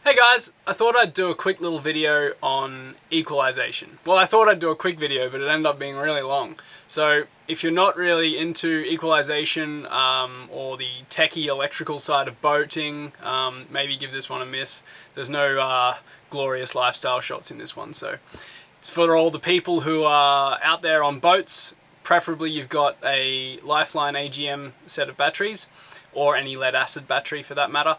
Hey guys, I thought I'd do a quick little video on equalization. Well, I thought I'd do a quick video, but it ended up being really long. So if you're not really into equalization or the techie electrical side of boating, maybe give this one a miss. There's no glorious lifestyle shots in this one, so it's for all the people who are out there on boats. Preferably you've got a Lifeline AGM set of batteries, or any lead acid battery for that matter.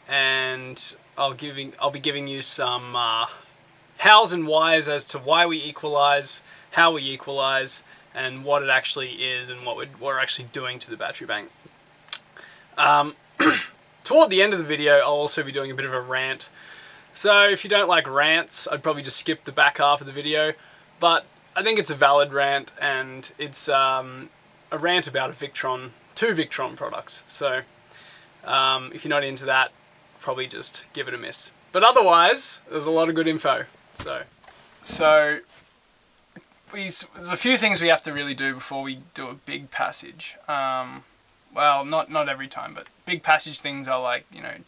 And I'll be giving you some hows and whys as to why we equalize, how we equalize, and what it actually is and what we're actually doing to the battery bank. Toward the end of the video, I'll also be doing a bit of a rant. So if you don't like rants, I'd probably just skip the back half of the video. But I think it's a valid rant, and it's a rant about two Victron products. So if you're not into that, probably just give it a miss. But otherwise, there's a lot of good info. So there's a few things we have to really do before we do a big passage. Well, not every time, but big passage things are like,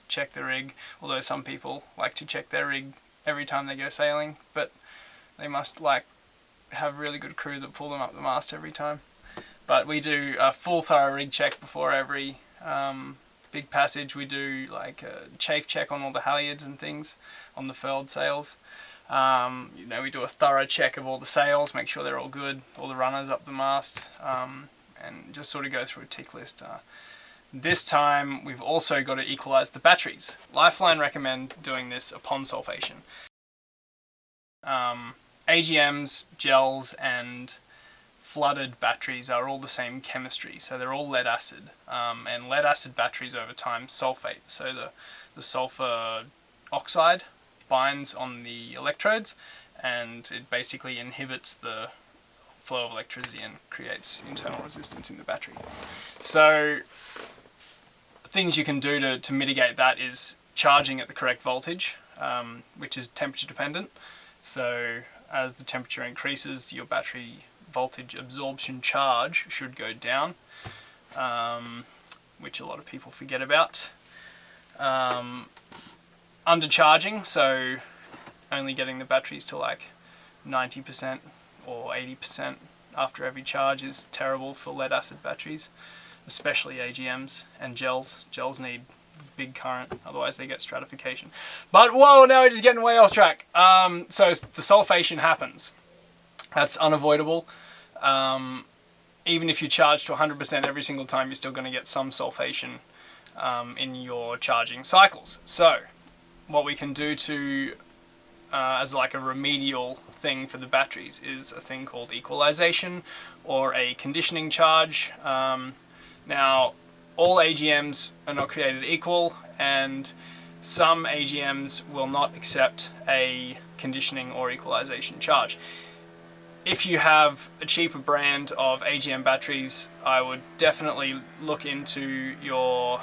check the rig. Although some people like to check their rig every time they go sailing, but they must have really good crew that pull them up the mast every time. But we do a full thorough rig check before every big passage. We do like a chafe check on all the halyards and things on the furled sails. We do a thorough check of all the sails, make sure they're all good, all the runners up the mast, and just sort of go through a tick list. This time we've also got to equalize the batteries. Lifeline recommend doing this upon sulfation. AGMs, gels, and flooded batteries are all the same chemistry, so they're all lead acid, and lead acid batteries over time sulfate, so the sulfur oxide binds on the electrodes and it basically inhibits the flow of electricity and creates internal resistance in the battery. So things you can do to mitigate that is charging at the correct voltage, which is temperature dependent. So as the temperature increases, your battery voltage absorption charge should go down, which a lot of people forget about. Undercharging, so only getting the batteries to like 90% or 80% after every charge is terrible for lead acid batteries, especially AGMs and gels. Gels need big current, otherwise they get stratification. But whoa, now we're just getting way off track. So the sulfation happens. That's unavoidable. Even if you charge to 100% every single time, you're still going to get some sulfation in your charging cycles. So what we can do as like a remedial thing for the batteries is a thing called equalization, or a conditioning charge. Now, all AGMs are not created equal, and some AGMs will not accept a conditioning or equalization charge. If you have a cheaper brand of AGM batteries, I would definitely look into your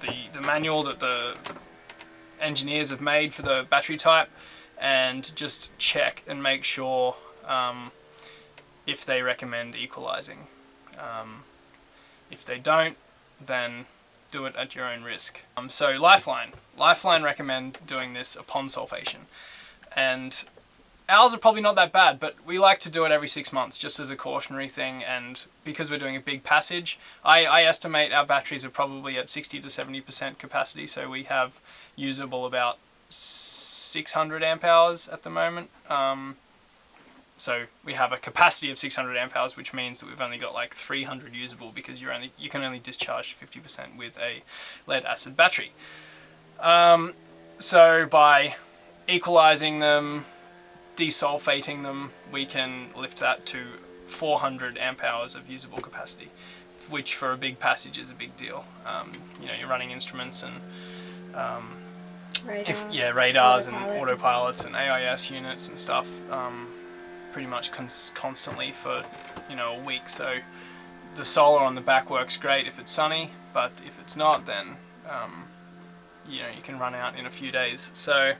the manual that the engineers have made for the battery type, and just check and make sure if they recommend equalizing. If they don't, then do it at your own risk. So Lifeline recommend doing this upon sulfation, and ours are probably not that bad, but we like to do it every 6 months just as a cautionary thing, and because we're doing a big passage, I estimate our batteries are probably at 60 to 70% capacity, so we have usable about 600 amp hours at the moment. So we have a capacity of 600 amp hours, which means that we've only got like 300 usable, because you can only discharge 50% with a lead acid battery. So by equalizing them, de-sulfating them, we can lift that to 400 amp hours of usable capacity, which for a big passage is a big deal. You're running instruments and radars and autopilots and AIS units and stuff pretty much constantly for a week. So the solar on the back works great if it's sunny, but if it's not, then you can run out in a few days. So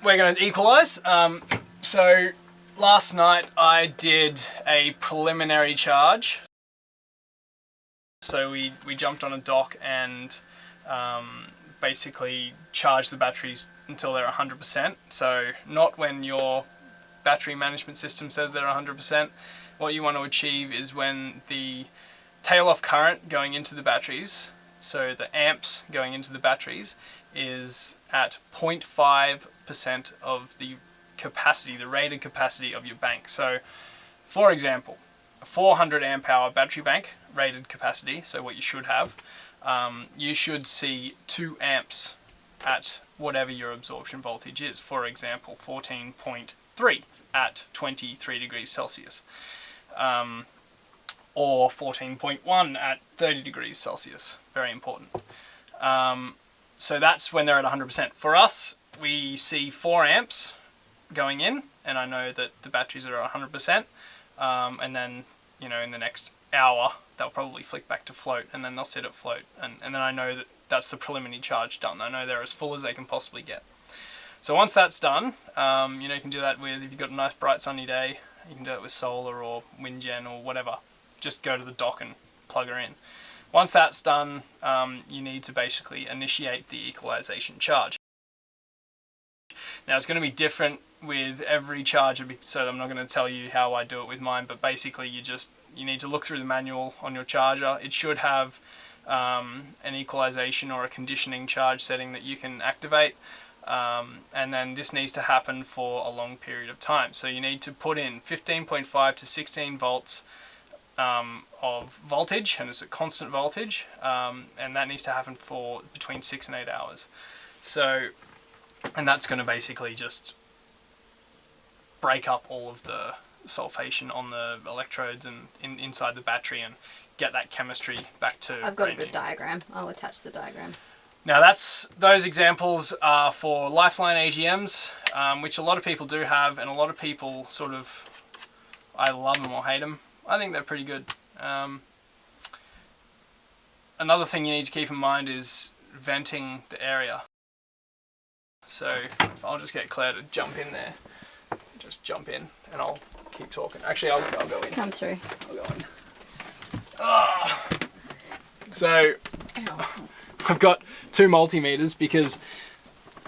we're going to equalize. So last night I did a preliminary charge. So we jumped on a dock and basically charged the batteries until they're 100%. So not when your battery management system says they're 100%. What you want to achieve is when the tail-off current going into the batteries, so the amps going into the batteries, is at 0.5% of the capacity, the rated capacity of your bank. So, for example, a 400 amp hour battery bank, rated capacity, so what you should have, you should see 2 amps at whatever your absorption voltage is. For example, 14.3 at 23 degrees Celsius. Or 14.1 at 30 degrees Celsius. Very important. So that's when they're at 100%. For us, we see 4 amps going in, and I know that the batteries are at 100%, and then, you know, in the next hour, they'll probably flick back to float, and then they'll sit at float, and then I know that that's the preliminary charge done. I know they're as full as they can possibly get. So once that's done, you know, you can do that with, if you've got a nice bright sunny day, you can do it with solar or wind gen or whatever. Just go to the dock and plug her in. Once that's done, you need to basically initiate the equalization charge. Now it's going to be different with every charger, so I'm not going to tell you how I do it with mine, but basically you need to look through the manual on your charger. It should have an equalization or a conditioning charge setting that you can activate, and then this needs to happen for a long period of time. So you need to put in 15.5 to 16 volts of voltage, and it's a constant voltage, and that needs to happen for between 6 and 8 hours. So, and that's going to basically just break up all of the sulfation on the electrodes and inside the battery and get that chemistry back to I've got a good diagram. I'll attach the diagram. Now those examples are for Lifeline AGMs, which a lot of people do have, and a lot of people sort of either love them or hate them. I think they're pretty good. Another thing you need to keep in mind is venting the area. So I'll just get Claire to jump in there. Just jump in and I'll keep talking. Actually, I'll go in. Come through. I'll go in. Oh. So I've got 2 multimeters because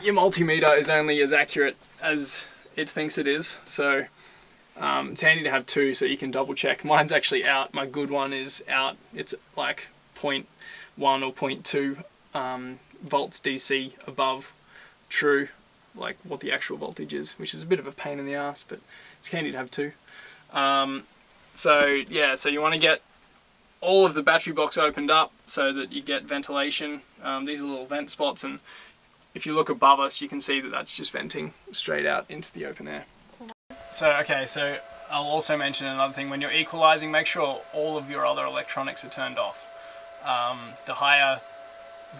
your multimeter is only as accurate as it thinks it is. So it's handy to have 2 so you can double check. Mine's actually out. My good one is out. It's like 0.1 or 0.2 volts DC above true, like what the actual voltage is, which is a bit of a pain in the ass, but it's handy to have 2. So yeah, so you want to get all of the battery box opened up so that you get ventilation. These are little vent spots, and if you look above us you can see that that's just venting straight out into the open air. So okay, so I'll also mention another thing. When you're equalizing, make sure all of your other electronics are turned off. The higher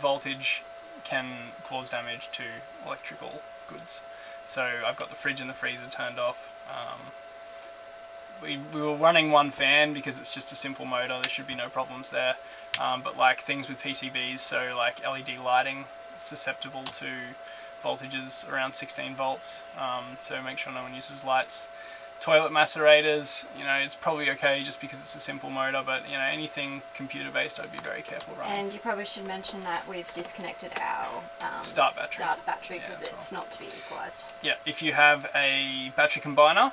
voltage can cause damage to electrical goods. So I've got the fridge and the freezer turned off. We were running one fan because it's just a simple motor, there should be no problems there. But like things with PCBs, so like LED lighting, susceptible to voltages around 16 volts, so make sure no one uses lights. Toilet macerators, you know, it's probably okay just because it's a simple motor, but you know, anything computer based I'd be very careful running. And you probably should mention that we've disconnected our start battery because it's not to be equalized. Yeah, if you have a battery combiner,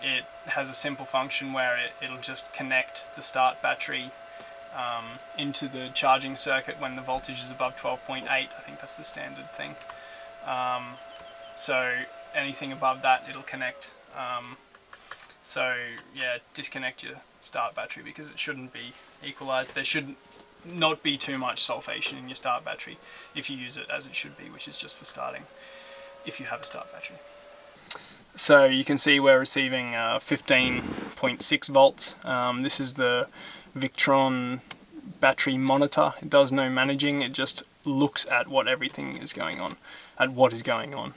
it has a simple function where it'll just connect the start battery into the charging circuit when the voltage is above 12.8. I think that's the standard thing. So anything above that it'll connect. So yeah, disconnect your start battery because it shouldn't be equalized. There should not be too much sulfation in your start battery if you use it as it should be, which is just for starting, if you have a start battery. So you can see we're receiving 15.6 volts. This is the Victron battery monitor. It does no managing, it just looks at what everything is going on, at what is going on.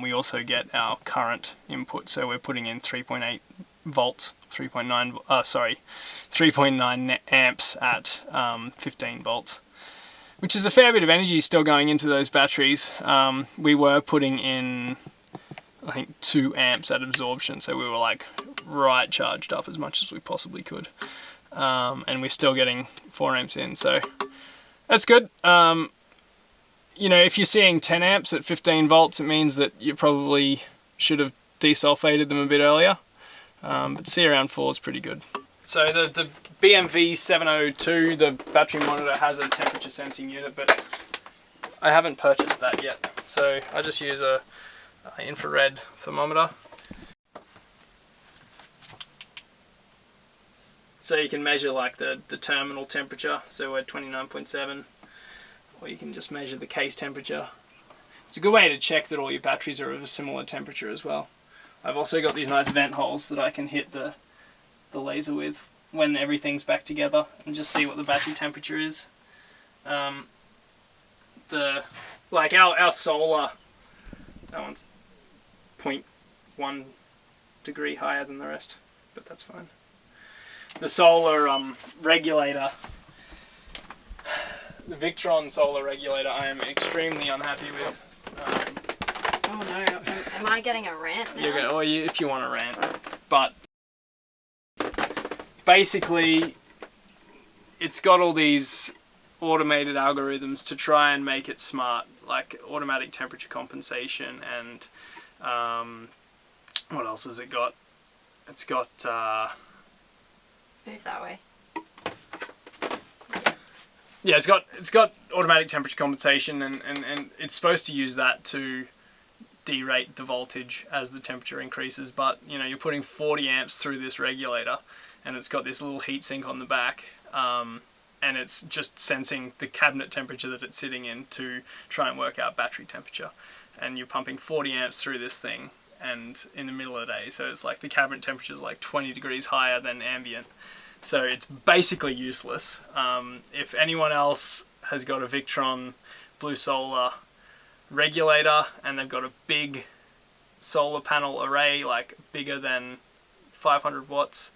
We also get our current input, so we're putting in 3.8 volts, 3.9 amps at 15 volts, which is a fair bit of energy still going into those batteries. We were putting in, I think, 2 amps at absorption, so we were like right charged up as much as we possibly could. and we're still getting 4 amps in, so that's good. You know, if you're seeing 10 amps at 15 volts, it means that you probably should have de-sulfated them a bit earlier, but see around 4 is pretty good. So the BMV 702, the battery monitor, has a temperature sensing unit, but I haven't purchased that yet, so I just use a infrared thermometer. So you can measure like the terminal temperature, so we're 29.7, or you can just measure the case temperature. It's a good way to check that all your batteries are of a similar temperature as well. I've also got these nice vent holes that I can hit the laser with when everything's back together and just see what the battery temperature is. Like our solar, that one's 0.1 degree higher than the rest, but that's fine. The solar regulator, the Victron solar regulator, I am extremely unhappy with. Oh no, am I getting a rant now? If you want to rant, but basically it's got all these automated algorithms to try and make it smart, like automatic temperature compensation, and what else has it got? It's got move that way. Yeah, it's got automatic temperature compensation, and it's supposed to use that to derate the voltage as the temperature increases, but you know, you're putting 40 amps through this regulator, and it's got this little heatsink on the back, and it's just sensing the cabinet temperature that it's sitting in to try and work out battery temperature. And you're pumping 40 amps through this thing, and in the middle of the day, so it's like the cabinet temperature is like 20 degrees higher than ambient. So it's basically useless. If anyone else has got a Victron Blue Solar regulator and they've got a big solar panel array, like bigger than 500 watts,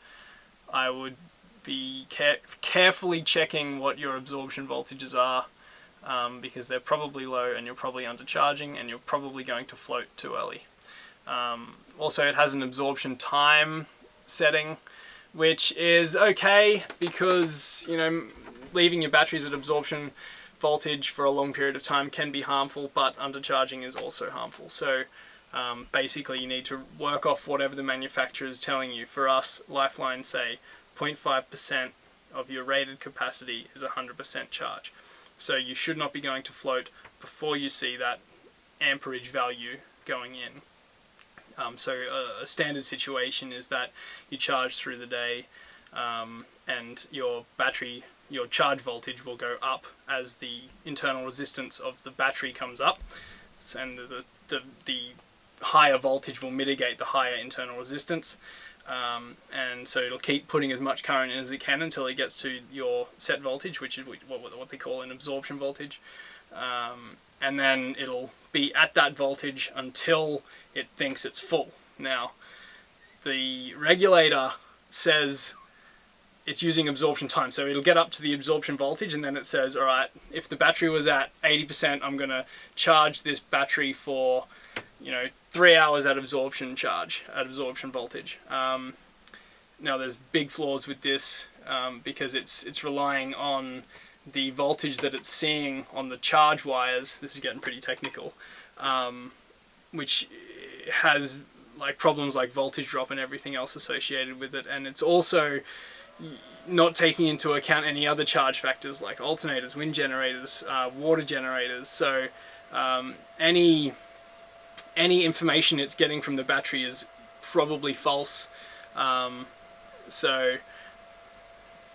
I would be carefully checking what your absorption voltages are, because they're probably low and you're probably undercharging and you're probably going to float too early. Also, it has an absorption time setting, which is okay because, you know, leaving your batteries at absorption voltage for a long period of time can be harmful, but undercharging is also harmful. So basically you need to work off whatever the manufacturer is telling you. For us, Lifeline say 0.5% of your rated capacity is 100% charge. So you should not be going to float before you see that amperage value going in. So a standard situation is that you charge through the day, and your battery, your charge voltage will go up as the internal resistance of the battery comes up, and the higher voltage will mitigate the higher internal resistance, and so it'll keep putting as much current in as it can until it gets to your set voltage, which is what they call an absorption voltage, and then it'll be at that voltage until it thinks it's full. Now, the regulator says it's using absorption time, so it'll get up to the absorption voltage, and then it says, all right, if the battery was at 80%, I'm going to charge this battery for, 3 hours at absorption voltage. Now, there's big flaws with this, because it's relying on the voltage that it's seeing on the charge wires. This is getting pretty technical, which has like problems like voltage drop and everything else associated with it, and it's also not taking into account any other charge factors like alternators, wind generators, water generators. So any information it's getting from the battery is probably false. So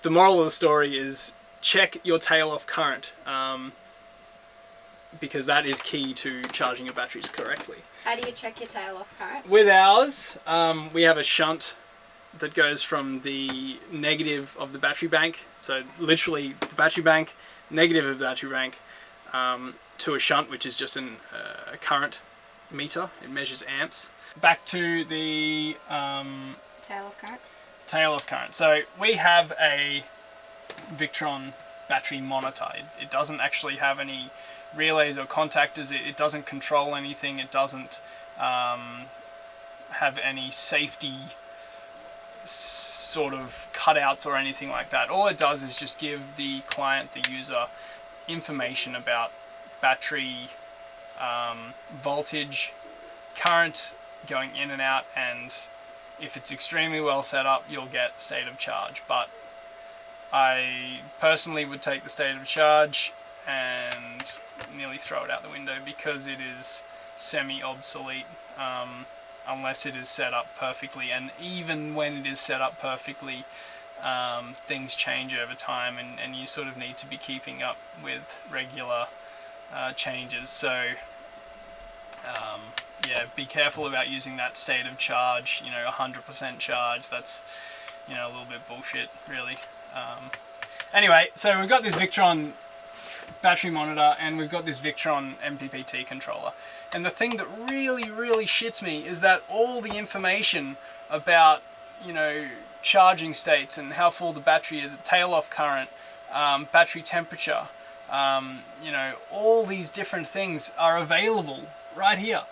the moral of the story is check your tail off current, because that is key to charging your batteries correctly. How do you check your tail off current? With ours, we have a shunt that goes from the negative of the battery bank, so literally the battery bank, negative of the battery bank, to a shunt, which is just a current meter. It measures amps. Back to the Tail off current. Tail off current. So we have a Victron battery monitor. It doesn't actually have any relays or contactors. It doesn't control anything. It doesn't have any safety sort of cutouts or anything like that. All it does is just give the client, the user, information about battery voltage, current going in and out, and if it's extremely well set up, you'll get state of charge. But I personally would take the state of charge and nearly throw it out the window, because it is semi-obsolete unless it is set up perfectly. And even when it is set up perfectly, things change over time, and you sort of need to be keeping up with regular changes. So yeah, be careful about using that state of charge, 100% charge. That's, a little bit bullshit, really. Anyway, so we've got this Victron battery monitor, and we've got this Victron MPPT controller. And the thing that really, really shits me is that all the information about, charging states and how full the battery is, tail-off current, battery temperature, all these different things are available right here.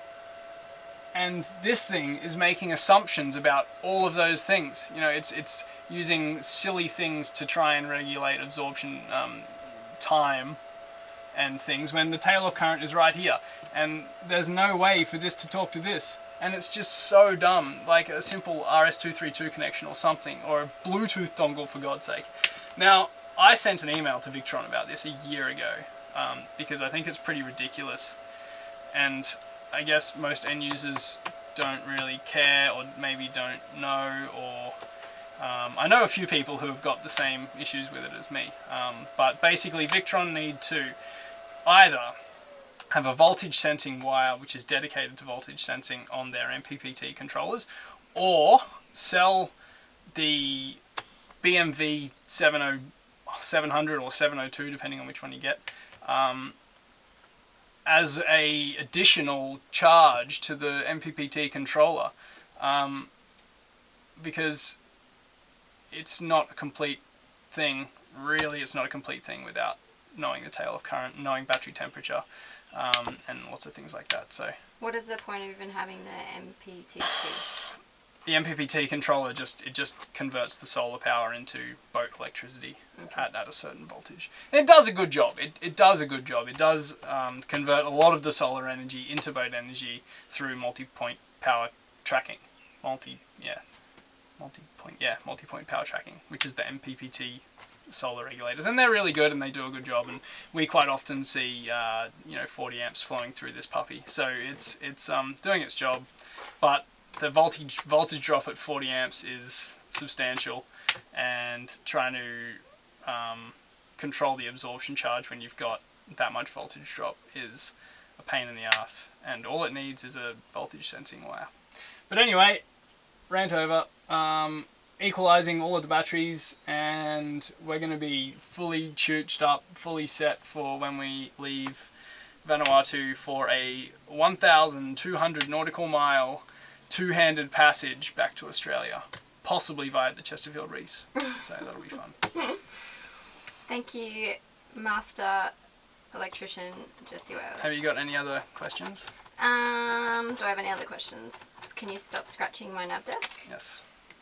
And this thing is making assumptions about all of those things. It's using silly things to try and regulate absorption time and things, when the tail-off current is right here. And there's no way for this to talk to this. And it's just so dumb, like a simple RS-232 connection or something, or a Bluetooth dongle, for God's sake. Now, I sent an email to Victron about this a year ago, because I think it's pretty ridiculous. And I guess most end users don't really care, or maybe don't know, or I know a few people who have got the same issues with it as me. But basically, Victron need to either have a voltage sensing wire which is dedicated to voltage sensing on their MPPT controllers, or sell the BMV 700 or 702, depending on which one you get, as a additional charge to the MPPT controller, because it's not a complete thing. Really, it's not a complete thing without knowing the tail of current, knowing battery temperature, and lots of things like that. So, what is the point of even having the MPPT? The MPPT controller just converts the solar power into boat electricity at a certain voltage. And it does a good job. It does a good job. It does convert a lot of the solar energy into boat energy through multi-point power tracking. Multi-point power tracking, which is the MPPT solar regulators, and they're really good, and they do a good job, and we quite often see 40 amps flowing through this puppy. So it's doing its job, but the voltage drop at 40 amps is substantial, and trying to control the absorption charge when you've got that much voltage drop is a pain in the ass, and all it needs is a voltage sensing wire. But anyway, rant over. Equalizing all of the batteries, and we're going to be fully chooched up, fully set for when we leave Vanuatu for a 1,200 nautical mile two-handed passage back to Australia, possibly via the Chesterfield Reefs. So that'll be fun. Thank you, Master Electrician Jesse Wells. Have you got any other questions? Do I have any other questions? Can you stop scratching my nav desk? Yes.